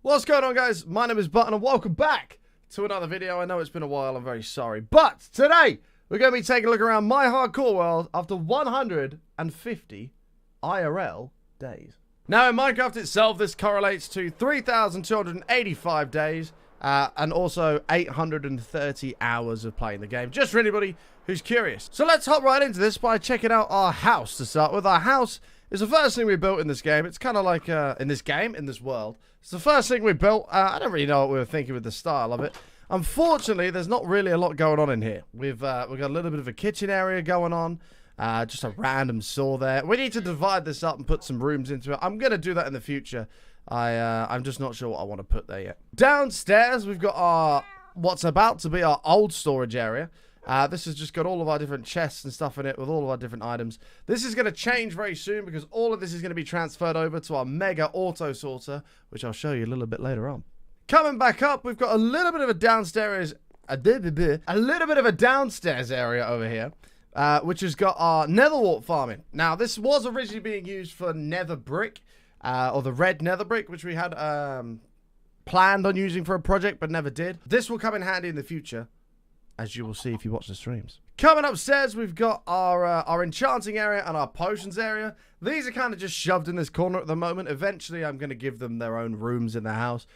What's going on, guys? My name is Button and welcome back to another video. I know it's been a while, I'm very sorry. But today, we're going to be taking a look around my hardcore world after 150 IRL days. Now, in Minecraft itself, this correlates to 3,285 days and also 830 hours of playing the game, just for anybody who's curious. So let's hop right into this by checking out our house to start with. Our house is the first thing we built in this game. It's kind of like, in this world, it's the first thing we built. I don't really know what we were thinking with the style of it. Unfortunately, there's not really a lot going on in here. We've got a little bit of a kitchen area going on. Just a random saw there. We need to divide this up and put some rooms into it. I'm going to do that in the future. I'm just not sure what I want to put there yet. Downstairs, we've got our, what's about to be our old storage area. This has just got all of our different chests and stuff in it with all of our different items. This is going to change very soon because all of this is going to be transferred over to our mega auto sorter, which I'll show you a little bit later on. Coming back up, we've got a little bit of a downstairs, downstairs area over here, which has got our nether wart farming. Now, this was originally being used for nether brick, or the red nether brick, which we had planned on using for a project, but never did. This will come in handy in the future, as you will see if you watch the streams. Coming upstairs, we've got our enchanting area and our potions area. These are kind of just shoved in this corner at the moment. Eventually, I'm going to give them their own rooms in the house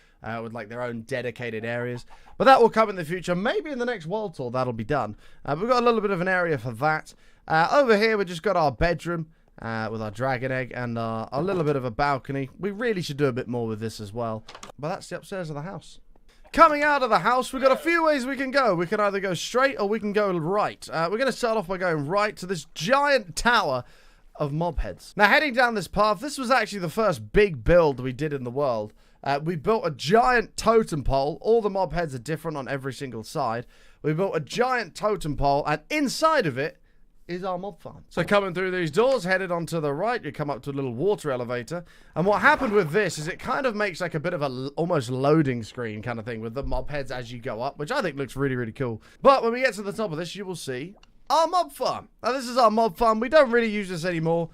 with like their own dedicated areas. But that will come in the future. Maybe in the next world tour, that'll be done. We've got a little bit of an area for that. Over here, we've just got our bedroom with our dragon egg and a little bit of a balcony. We really should do a bit more with this as well. But that's the upstairs of the house. Coming out of the house, we've got a few ways we can go. We can either go straight or we can go right. We're going to start off by going right to this giant tower of mob heads. Now, heading down this path, this was actually the first big build we did in the world. We built a giant totem pole. All the mob heads are different on every single side. We built a giant totem pole, and inside of it is our mob farm. So coming through these doors, headed on to the right, you come up to a little water elevator. And what happened with this is it kind of makes like a bit of a almost loading screen kind of thing with the mob heads as you go up, which I think looks really, really cool. But when we get to the top of this, you will see our mob farm. Now, this is our mob farm. We don't really use this anymore.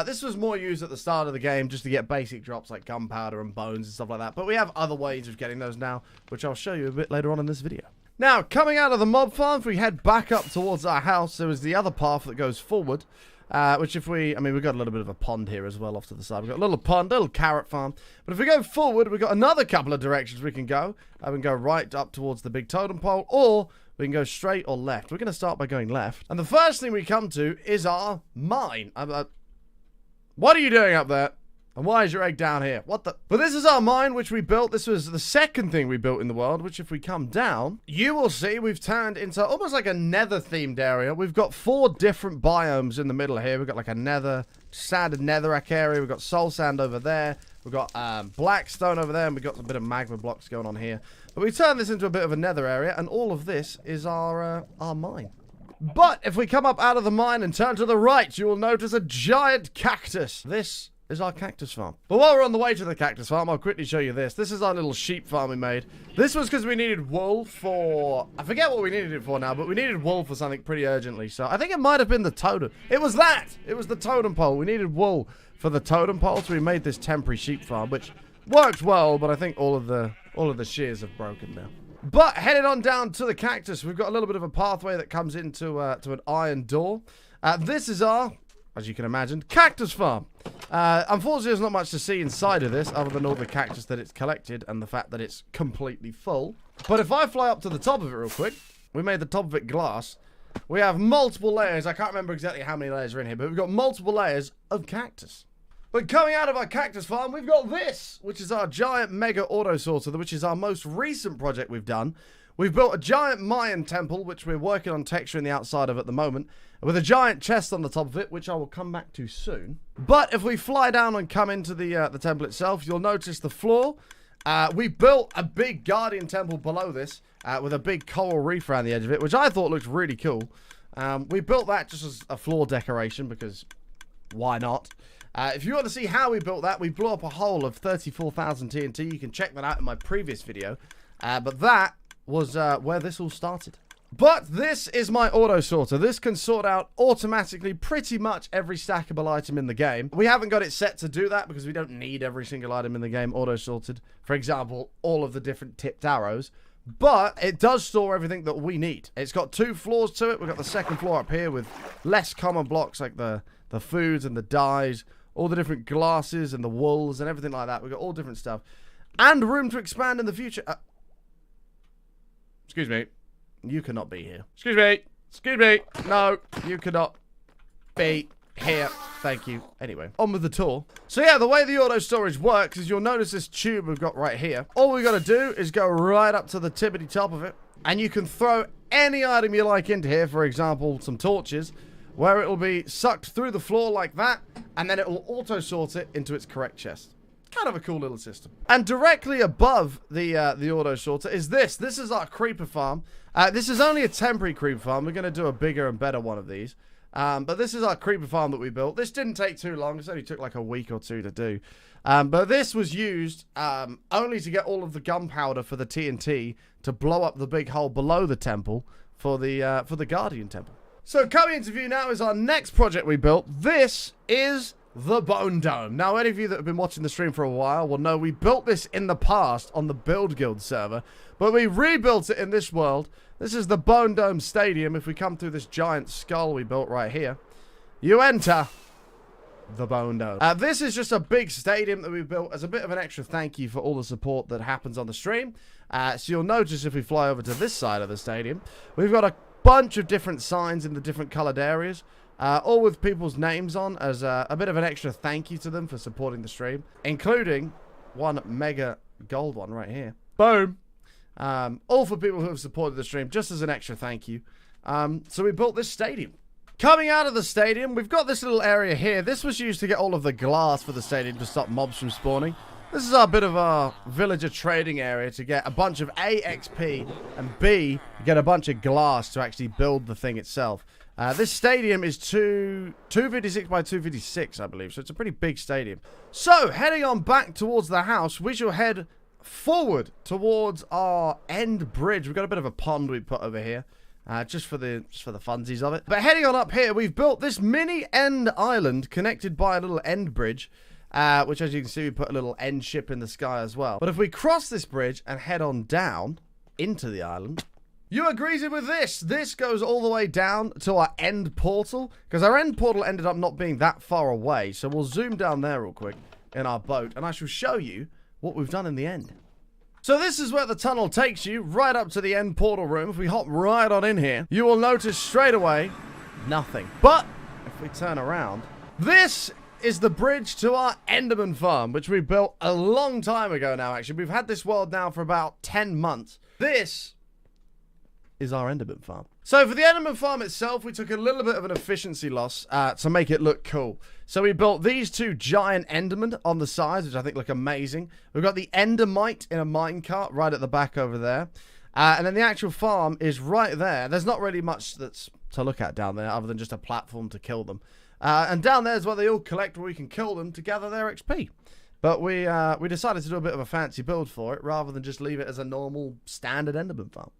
This was more used at the start of the game just to get basic drops like gunpowder and bones and stuff like that. But we have other ways of getting those now, which I'll show you a bit later on in this video. Now, coming out of the mob farm, if we head back up towards our house, there is the other path that goes forward, which if we, we've got a little bit of a pond here as well off to the side. We've got a little pond, a little carrot farm. But if we go forward, we've got another couple of directions we can go. We can go right up towards the big totem pole, or we can go straight or left. We're going to start by going left. And the first thing we come to is our mine. What are you doing up there? And why is your egg down here? What the? But this is our mine, which we built. This was the second thing we built in the world, which if we come down, you will see we've turned into almost like a nether-themed area. We've got 4 different biomes in the middle here. We've got like a nether, standard netherrack area. We've got soul sand over there. We've got black stone over there, and we've got a bit of magma blocks going on here. But we turned this into a bit of a nether area, and all of this is our mine. But if we come up out of the mine and turn to the right, you will notice a giant cactus. This is our cactus farm. But while we're on the way to the cactus farm, I'll quickly show you this. This is our little sheep farm we made. This was because we needed wool for, I forget what we needed it for now, but we needed wool for something pretty urgently. So I think it might have been the totem. It was that. It was the totem pole. We needed wool for the totem pole, so we made this temporary sheep farm, which worked well, but I think all of the shears have broken now. But headed on down to the cactus, we've got a little bit of a pathway that comes into to an iron door. This is our, as you can imagine, cactus farm. Unfortunately, there's not much to see inside of this other than all the cactus that it's collected and the fact that it's completely full. But if I fly up to the top of it real quick, we made the top of it glass. We have multiple layers. I can't remember exactly how many layers are in here, but we've got multiple layers of cactus. But coming out of our cactus farm, we've got this, which is our giant mega auto sorter, which is our most recent project we've done. We've built a giant Mayan temple, which we're working on texturing the outside of at the moment, with a giant chest on the top of it, which I will come back to soon. But if we fly down and come into the temple itself, you'll notice the floor. We built a big guardian temple below this, with a big coral reef around the edge of it, which I thought looked really cool. We built that just as a floor decoration, because why not? If you want to see how we built that, we blew up a hole of 34,000 TNT. You can check that out in my previous video. But that was where this all started. But this is my auto sorter. This can sort out automatically pretty much every stackable item in the game. We haven't got it set to do that because we don't need every single item in the game auto sorted. For example, all of the different tipped arrows. But it does store everything that we need. It's got 2 floors to it. We've got the second floor up here with less common blocks like the foods and the dyes, all the different glasses and the wools and everything like that. We've got all different stuff. And room to expand in the future. Excuse me. You cannot be here. Excuse me. Excuse me. No, you cannot be here. Thank you. Anyway, on with the tour. So yeah, the way the auto storage works is you'll notice this tube we've got right here. All we got to do is go right up to the tippity top of it, and you can throw any item you like into here. For example, some torches, where it will be sucked through the floor like that, and then it will auto sort it into its correct chest. Kind of a cool little system. And directly above the auto sorter is this. This is our creeper farm. This is only a temporary creeper farm. We're going to do a bigger and better one of these. But this is our creeper farm that we built. This didn't take too long. This only took like a week or 2 to do. But this was used only to get all of the gunpowder for the TNT to blow up the big hole below the temple for the Guardian Temple. So coming into view now is our next project we built. This is the Bone Dome. Now, any of you that have been watching the stream for a while will know we built this in the past on the Build Guild server, but we rebuilt it in this world. This is the Bone Dome Stadium. If we come through this giant skull we built right here, you enter the Bone Dome. This is just a big stadium that we built as a bit of an extra thank you for all the support that happens on the stream. So you'll notice if we fly over to this side of the stadium, we've got a bunch of different signs in the different colored areas. All with people's names on as a bit of an extra thank you to them for supporting the stream, including one mega gold one right here. Boom. All for people who have supported the stream, just as an extra thank you. So we built this stadium. Coming out of the stadium, we've got this little area here. This was used to get all of the glass for the stadium to stop mobs from spawning. This is our bit of our villager trading area to get a bunch of A, XP, and B, get a bunch of glass to actually build the thing itself. This stadium is 256 by 256, I believe, so it's a pretty big stadium. So, heading on back towards the house, we shall head forward towards our end bridge. We've got a bit of a pond we put over here, just for the funsies of it. But heading on up here, we've built this mini end island connected by a little end bridge, which, as you can see, we put a little end ship in the sky as well. But if we cross this bridge and head on down into the island, you are greeted with this. This goes all the way down to our end portal, because our end portal ended up not being that far away. So we'll zoom down there real quick in our boat, and I shall show you what we've done in the end. So this is where the tunnel takes you, right up to the end portal room. If we hop right on in here, you will notice straight away, nothing. But if we turn around, this is the bridge to our Enderman farm, which we built a long time ago now, actually. We've had this world now for about 10 months. This is our Enderman farm. So for the Enderman farm itself, we took a little bit of an efficiency loss to make it look cool. So we built these 2 giant Endermen on the sides, which I think look amazing. We've got the Endermite in a minecart right at the back over there. And then the actual farm is right there. There's not really much that's to look at down there other than just a platform to kill them. And down there is where they all collect where we can kill them to gather their XP. But we decided to do a bit of a fancy build for it rather than just leave it as a normal standard Enderman farm.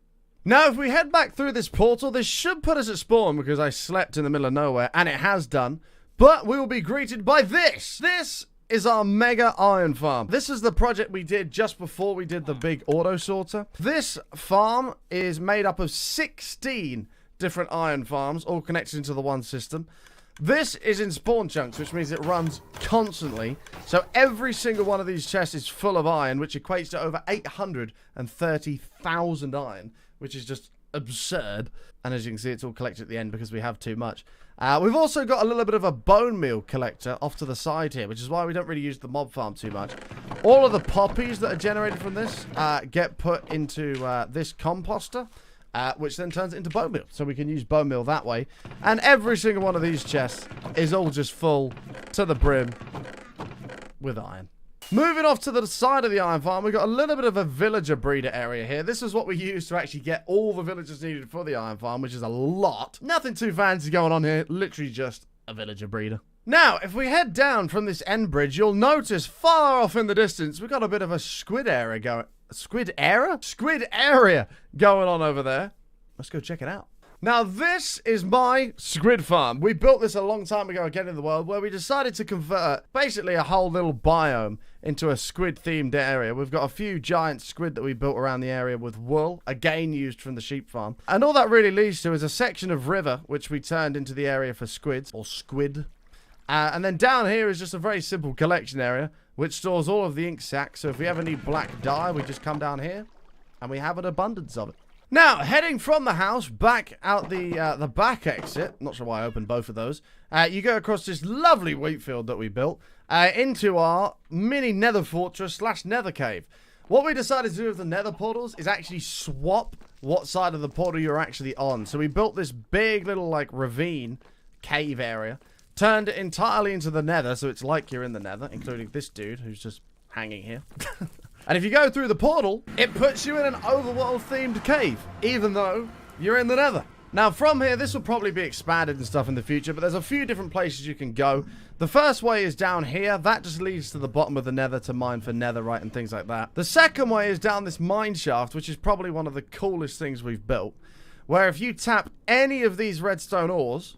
Now, if we head back through this portal, this should put us at spawn because I slept in the middle of nowhere, and it has done. But we will be greeted by this. This is our mega iron farm. This is the project we did just before we did the big auto sorter. This farm is made up of 16 different iron farms, all connected into the one system. This is in spawn chunks, which means it runs constantly. So every single one of these chests is full of iron, which equates to over 830,000 iron, which is just absurd. And as you can see, it's all collected at the end because we have too much. We've also got a little bit of a bone meal collector off to the side here, which is why we don't really use the mob farm too much. All of the poppies that are generated from this get put into this composter, which then turns it into bone meal. So we can use bone meal that way. And every single one of these chests is all just full to the brim with iron. Moving off to the side of the iron farm, we've got a little bit of a villager breeder area here. This is what we use to actually get all the villagers needed for the iron farm, which is a lot. Nothing too fancy going on here, literally just a villager breeder. Now, if we head down from this end bridge, you'll notice far off in the distance, we've got a bit of a squid area going. Squid area? Squid area going on over there. let's go check it out. Now, this is my Squid Farm. We built this a long time ago again in the world, where we decided to convert basically a whole little biome into a squid-themed area. We've got a few giant squid that we built around the area with wool, again used from the sheep farm. And all that really leads to is a section of river, which we turned into the area for squids, or squid. And then down here is just a very simple collection area, which stores all of the ink sacs. So if we ever need black dye, we just come down here, and we have an abundance of it. Now, heading from the house back out the back exit, not sure why I opened both of those, you go across this lovely wheat field that we built into our mini nether fortress / nether cave. What we decided to do with the nether portals is actually swap what side of the portal you're actually on. So we built this big little like ravine cave area, turned it entirely into the nether, so it's like you're in the nether, including this dude who's just hanging here. And if you go through the portal, it puts you in an overworld-themed cave, even though you're in the nether. Now, from here, this will probably be expanded and stuff in the future, but there's a few different places you can go. The first way is down here. That just leads to the bottom of the nether to mine for netherite and things like that. The second way is down this mine shaft, which is probably one of the coolest things we've built, where if you tap any of these redstone ores,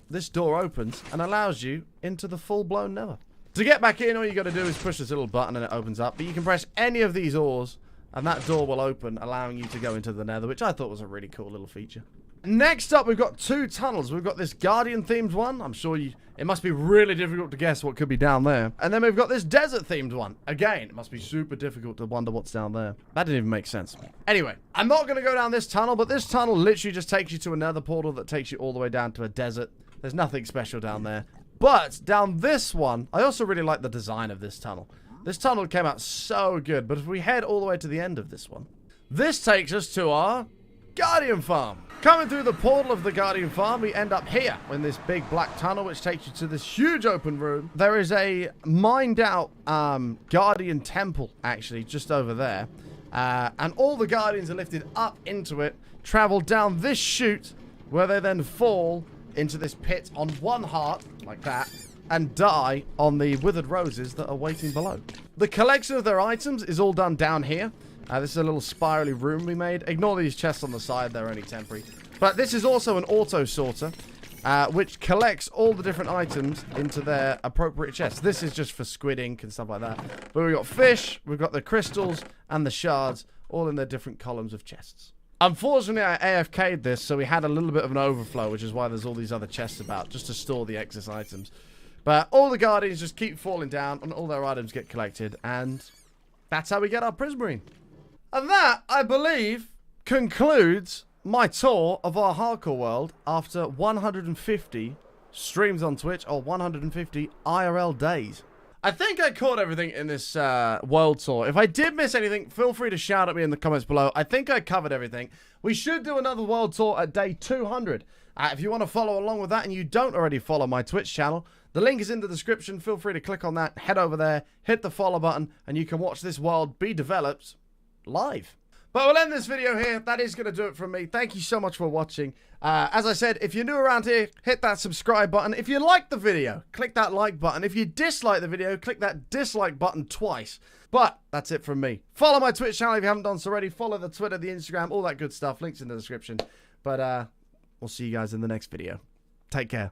this door opens and allows you into the full-blown nether. To get back in, all you got to do is push this little button and it opens up. But you can press any of these ores and that door will open, allowing you to go into the nether, which I thought was a really cool little feature. Next up, we've got two tunnels. We've got this Guardian-themed one. I'm sure it must be really difficult to guess what could be down there. And then we've got this Desert-themed one. Again, it must be super difficult to wonder what's down there. That didn't even make sense. Anyway, I'm not going to go down this tunnel, but this tunnel literally just takes you to another portal that takes you all the way down to a desert. There's nothing special down there. But down this one, I also really like the design of this tunnel. This tunnel came out so good, but if we head all the way to the end of this one, this takes us to our Guardian Farm. Coming through the portal of the Guardian Farm, we end up here in this big black tunnel, which takes you to this huge open room. There is a mined out Guardian Temple, actually, just over there. And all the Guardians are lifted up into it, travel down this chute, where they then fall into this pit on one heart, like that, and die on the withered roses that are waiting below. The collection of their items is all done down here. This is a little spirally room we made. Ignore these chests on the side, they're only temporary. But this is also an auto sorter, which collects all the different items into their appropriate chests. This is just for squid ink and stuff like that. But we've got fish, we've got the crystals, and the shards, all in their different columns of chests. Unfortunately, I AFK'd this, so we had a little bit of an overflow, which is why there's all these other chests about, just to store the excess items. But all the Guardians just keep falling down, and all their items get collected, and that's how we get our Prismarine. And that, I believe, concludes my tour of our hardcore world after 150 streams on Twitch, or 150 IRL days. I think I caught everything in this world tour. If I did miss anything, feel free to shout at me in the comments below. I think I covered everything. We should do another world tour at day 200. If you want to follow along with that and you don't already follow my Twitch channel, the link is in the description. Feel free to click on that, head over there, hit the follow button, and you can watch this world be developed live. But we'll end this video here. That is going to do it from me. Thank you so much for watching. As I said, if you're new around here, hit that subscribe button. If you like the video, click that like button. If you dislike the video, click that dislike button twice. But that's it from me. Follow my Twitch channel if you haven't done so already. Follow the Twitter, the Instagram, all that good stuff. Links in the description. But we'll see you guys in the next video. Take care.